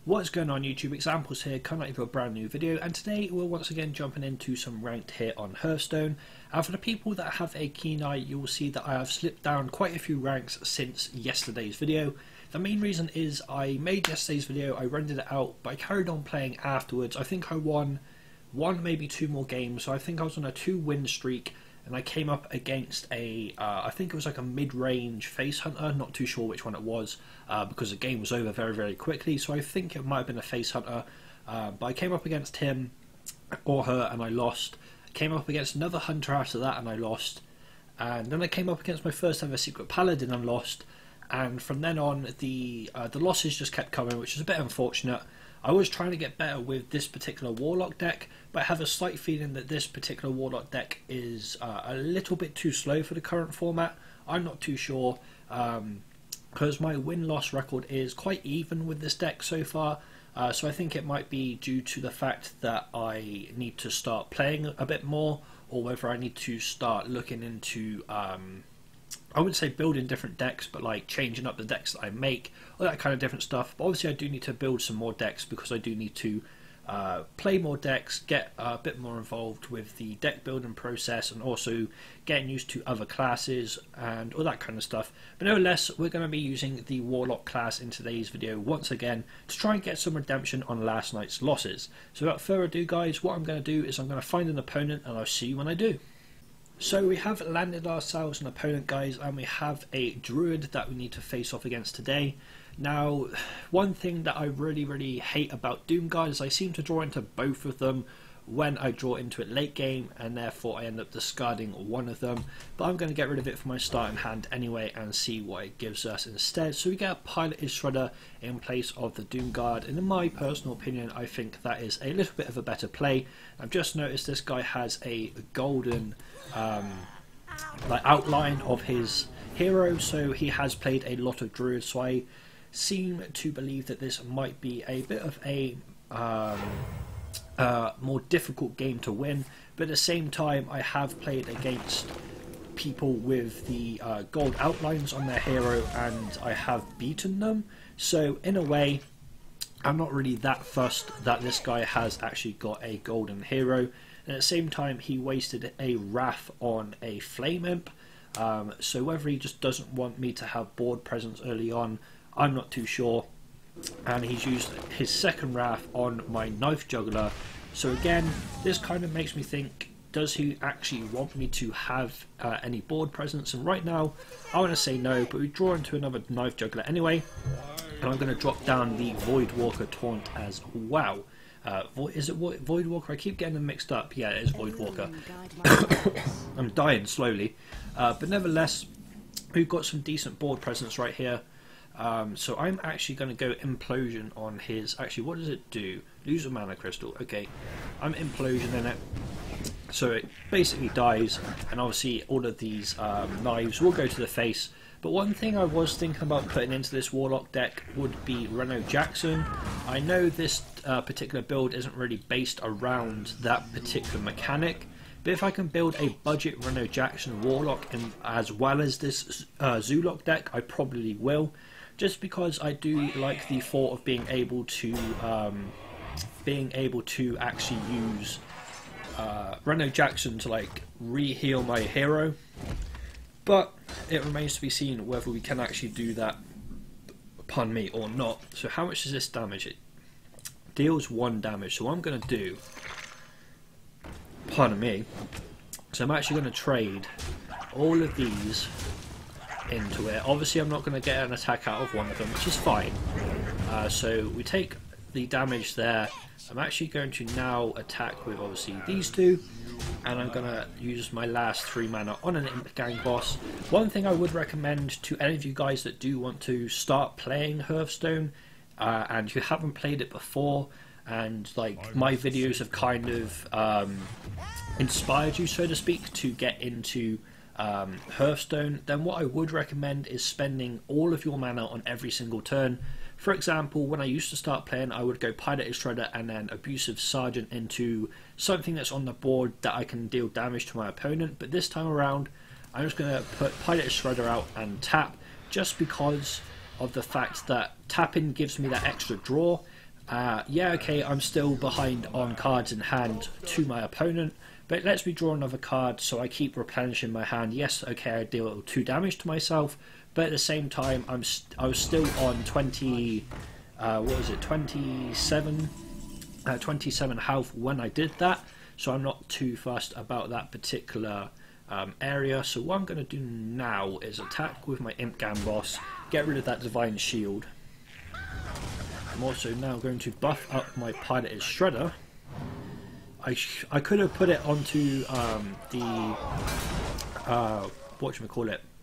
What's going on YouTube, Examples here, coming out with a brand new video, and today we're once again jumping into some ranked here on Hearthstone. And for the people that have a keen eye, you will see that I have slipped down quite a few ranks since yesterday's video. The main reason is I made yesterday's video, I rendered it out, but I carried on playing afterwards. I think I won one, maybe two more games, so I think I was on a 2-win streak. And I came up against a, I think it was like a mid-range face hunter, not too sure which one it was, because the game was over very, very quickly, so I think it might have been a face hunter, but I came up against him, or her, and I lost. I came up against another hunter after that, and I lost. And then I came up against my first ever secret paladin and lost, and from then on, the losses just kept coming, which is a bit unfortunate. I was trying to get better with this particular Warlock deck, but I have a slight feeling that this particular Warlock deck is a little bit too slow for the current format. I'm not too sure, because my win-loss record is quite even with this deck so far, so I think it might be due to the fact that I need to start playing a bit more, or whether I need to start looking into I wouldn't say building different decks, but like changing up the decks that I make, all that kind of different stuff. But obviously I do need to build some more decks because I do need to play more decks, get a bit more involved with the deck building process, and also getting used to other classes and all that kind of stuff. But nevertheless, we're going to be using the Warlock class in today's video once again to try and get some redemption on last night's losses. So without further ado guys, what I'm going to do is I'm going to find an opponent and I'll see you when I do. So we have landed ourselves an opponent guys, and we have a Druid that we need to face off against today. Now, one thing that I really hate about Doomguard is I seem to draw into both of them when I draw into it late game, and therefore I end up discarding one of them. But I'm going to get rid of it for my starting hand anyway and see what it gives us instead. So we get a Piloted Shredder in place of the Doomguard, and in my personal opinion I think that is a little bit of a better play. I've just noticed this guy has a golden like outline of his hero, so he has played a lot of Druid, so I seem to believe that this might be a bit of a more difficult game to win, but at the same time I have played against people with the gold outlines on their hero and I have beaten them, so in a way I'm not really that fussed that this guy has actually got a golden hero. And at the same time he wasted a Wrath on a Flame Imp, so whether he just doesn't want me to have board presence early on, I'm not too sure. And he's used his second Wrath on my Knife Juggler, so again this kind of makes me think, does he actually want me to have any board presence? And right now I want to say no, but we draw into another Knife Juggler anyway, and I'm going to drop down the Voidwalker Taunt as well. Is it Voidwalker? I keep getting them mixed up. Yeah, it is Voidwalker. I'm dying slowly, but nevertheless we've got some decent board presence right here. So I'm actually going to go Implosion on his. Actually, what does it do? Lose a mana crystal. Okay, I'm Implosion in it, so it basically dies, and obviously all of these knives will go to the face. But one thing I was thinking about putting into this Warlock deck would be Reno Jackson. I know this particular build isn't really based around that particular mechanic, but if I can build a budget Reno Jackson Warlock as well as this Zoolock deck, I probably will. Just because I do like the thought of being able to actually use Reno Jackson to like re-heal my hero, but it remains to be seen whether we can actually do that, pardon me, or not. So how much does this damage? It deals 1 damage, so what I'm going to do, pardon me, so I'm actually going to trade all of these into it. Obviously I'm not going to get an attack out of one of them, which is fine. So we take the damage there. I'm actually going to now attack with obviously these two, and I'm going to use my last 3 mana on an Imp Gang boss. One thing I would recommend to any of you guys that do want to start playing Hearthstone and you haven't played it before, and like my videos have kind of inspired you, so to speak, to get into Hearthstone, then what I would recommend is spending all of your mana on every single turn. For example, when I used to start playing, I would go Piloted Shredder and then Abusive Sergeant into something that's on the board that I can deal damage to my opponent, but this time around I'm just going to put Piloted Shredder out and tap, just because of the fact that tapping gives me that extra draw, Yeah, okay, I'm still behind on cards in hand to my opponent, but it lets me draw another card, so I keep replenishing my hand. Yes, okay, I deal 2 damage to myself, but at the same time, I was still on 27 health when I did that, so I'm not too fussed about that particular area. So what I'm going to do now is attack with my Imp Gambos, get rid of that Divine Shield. I'm also now going to buff up my Piloted Shredder. I could have put it onto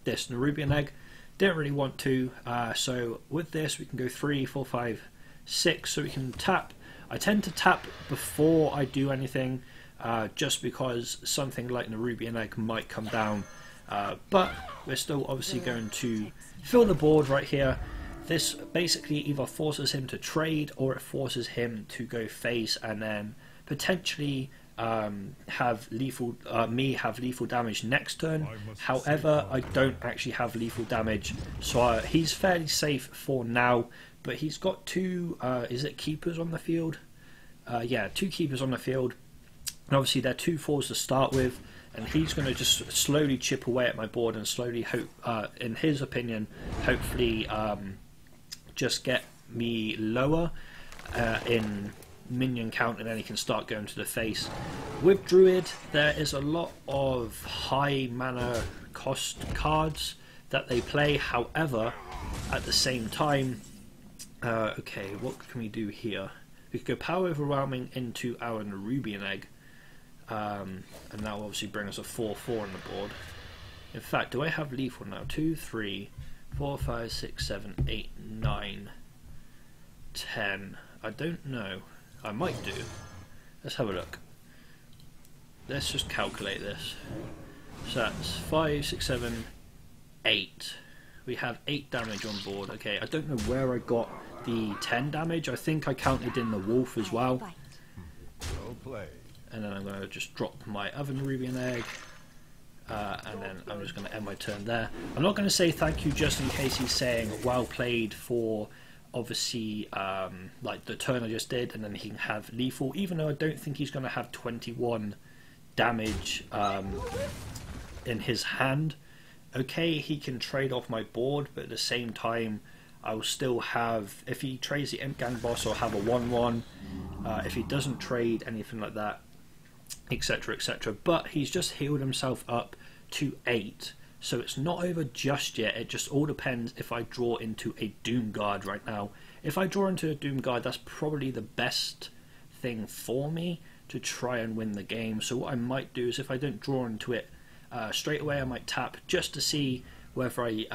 this Nerubian Egg. Didn't really want to, so with this we can go 3, 4, 5, 6, so we can tap. I tend to tap before I do anything, just because something like Nerubian Egg might come down, but we're still obviously going to fill the board right here. This basically either forces him to trade, or it forces him to go face and then potentially have lethal damage next turn. However, I don't actually have lethal damage, so he's fairly safe for now. But he's got 2 keepers on the field? Yeah, 2 keepers on the field. And obviously they're 2/4s to start with, and he's going to just slowly chip away at my board and slowly hope, in his opinion, hopefully just get me lower in minion count, and then he can start going to the face. With Druid, there is a lot of high mana cost cards that they play. However, at the same time, okay, what can we do here? We could go Power Overwhelming into our Nerubian Egg, and that will obviously bring us a 4/4 on the board. In fact, do I have lethal now? 2, 3, 4, 5, 6, 7, 8, 9, 10. I don't know. I might do. Let's have a look. Let's just calculate this. So that's 5, 6, 7, 8. We have 8 damage on board. Okay, I don't know where I got the 10 damage. I think I counted in the wolf as well. And then I'm going to just drop my other Nerubian Egg. And then I'm just going to end my turn there. I'm not going to say thank you just in case he's saying well played for obviously like the turn I just did, and then he can have lethal, even though I don't think he's going to have 21 damage in his hand. Okay, he can trade off my board, but at the same time I will still have, if he trades the Imp Gang boss, I'll have a 1/1. If he doesn't trade anything like that, etc, etc. But he's just healed himself up to 8, so it's not over just yet. It just all depends if I draw into a Doom Guard right now. If I draw into a Doom Guard, that's probably the best thing for me to try and win the game. So what I might do is, if I don't draw into it straight away, I might tap just to see whether I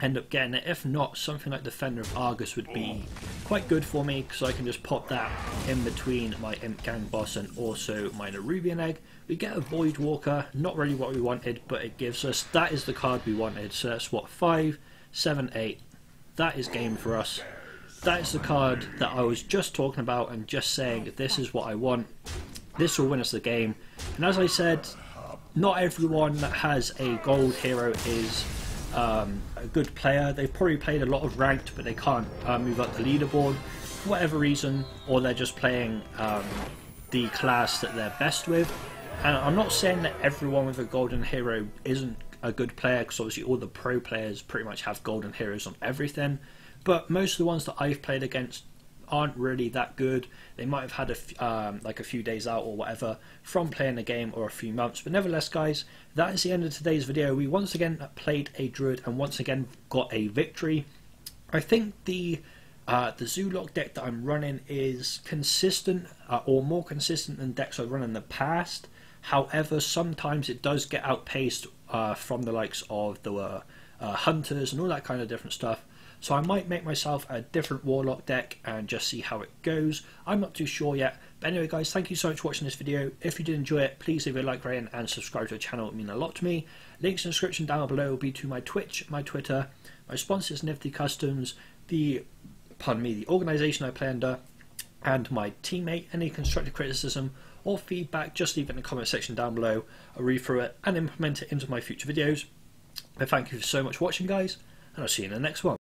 end up getting it. If not, something like Defender of Argus would be quite good for me, because I can just pop that in between my Imp Gang boss and also my Nerubian Egg. We get a Void Walker, not really what we wanted, but it gives us, that is the card we wanted. So that's what, 5, 7, 8. That is game for us. That is the card that I was just talking about and just saying, this is what I want. This will win us the game. And as I said, not everyone that has a gold hero is a good player. They've probably played a lot of ranked, but they can't move up the leaderboard for whatever reason, or they're just playing the class that they're best with. And I'm not saying that everyone with a golden hero isn't a good player, because obviously all the pro players pretty much have golden heroes on everything, but most of the ones that I've played against aren't really that good. They might have had like a few days out or whatever from playing the game, or a few months. But nevertheless, guys, that is the end of today's video. We once again played a Druid and once again got a victory. I think the Zoolock deck that I'm running is consistent, or more consistent than decks I've run in the past. However, sometimes it does get outpaced from the likes of the Hunters and all that kind of different stuff. So I might make myself a different Warlock deck and just see how it goes. I'm not too sure yet. But anyway, guys, thank you so much for watching this video. If you did enjoy it, please leave a like, rating, and subscribe to the channel. It would mean a lot to me. Links in the description down below will be to my Twitch, my Twitter, my sponsors, Nifty Customs, the organisation I play under, and my teammate. Any constructive criticism or feedback, just leave it in the comment section down below. I'll read through it and implement it into my future videos. But thank you so much for watching, guys, and I'll see you in the next one.